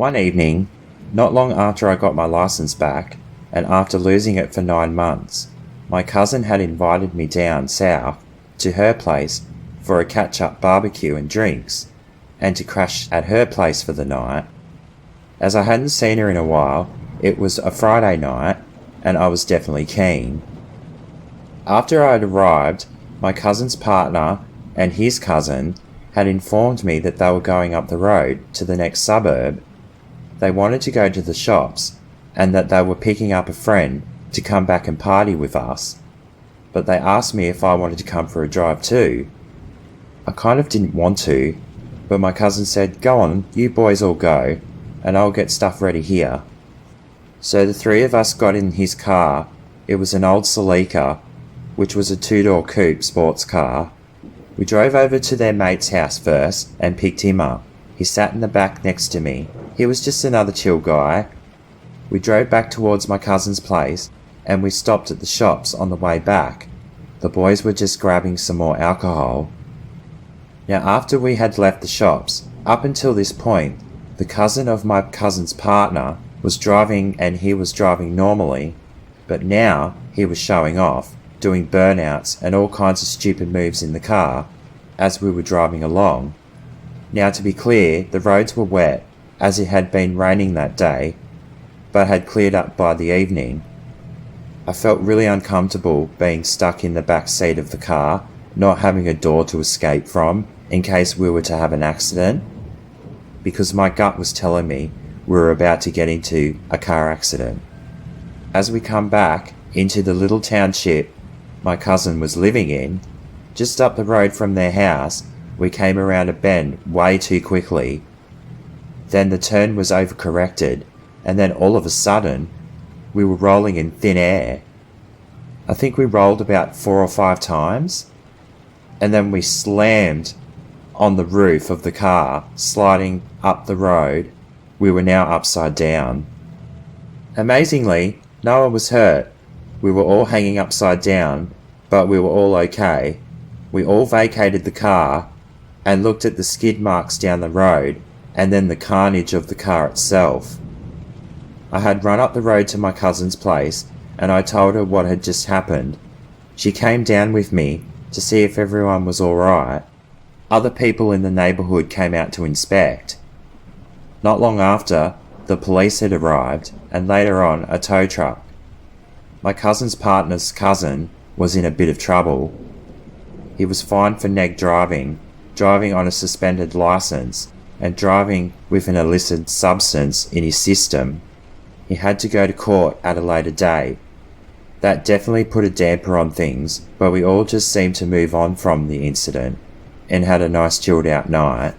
One evening, not long after I got my license back, and after losing it for 9 months, my cousin had invited me down south to her place for a catch-up barbecue and drinks, and to crash at her place for the night. As I hadn't seen her in a while, it was a Friday night, and I was definitely keen. After I had arrived, my cousin's partner and his cousin had informed me that they were going up the road to the next suburb. They wanted to go to the shops, and that they were picking up a friend to come back and party with us, but they asked me if I wanted to come for a drive too. I kind of didn't want to, but my cousin said, "Go on, you boys all go, and I'll get stuff ready here." So the three of us got in his car. It was an old Celica, which was a 2-door coupe sports car. We drove over to their mate's house first and picked him up. He sat in the back next to me. He was just another chill guy. We drove back towards my cousin's place, and we stopped at the shops on the way back. The boys were just grabbing some more alcohol. Now, after we had left the shops, up until this point, the cousin of my cousin's partner was driving, and he was driving normally, but now he was showing off, doing burnouts and all kinds of stupid moves in the car as we were driving along. Now, to be clear, the roads were wet, as it had been raining that day, but had cleared up by the evening. I felt really uncomfortable being stuck in the back seat of the car, not having a door to escape from in case we were to have an accident, because my gut was telling me we were about to get into a car accident. As we come back into the little township my cousin was living in, just up the road from their house, we came around a bend way too quickly. Then the turn was overcorrected, and then all of a sudden, we were rolling in thin air. I think we rolled about 4 or 5 times, and then we slammed on the roof of the car, sliding up the road. We were now upside down. Amazingly, no one was hurt. We were all hanging upside down, but we were all okay. We all vacated the car and looked at the skid marks down the road, and then the carnage of the car itself. I had run up the road to my cousin's place, and I told her what had just happened. She came down with me to see if everyone was all right. Other people in the neighbourhood came out to inspect. Not long after, the police had arrived, and later on, a tow truck. My cousin's partner's cousin was in a bit of trouble. He was fined for neg driving, driving on a suspended licence, and driving with an illicit substance in his system. He had to go to court at a later date. That definitely put a damper on things, but we all just seemed to move on from the incident and had a nice chilled out night.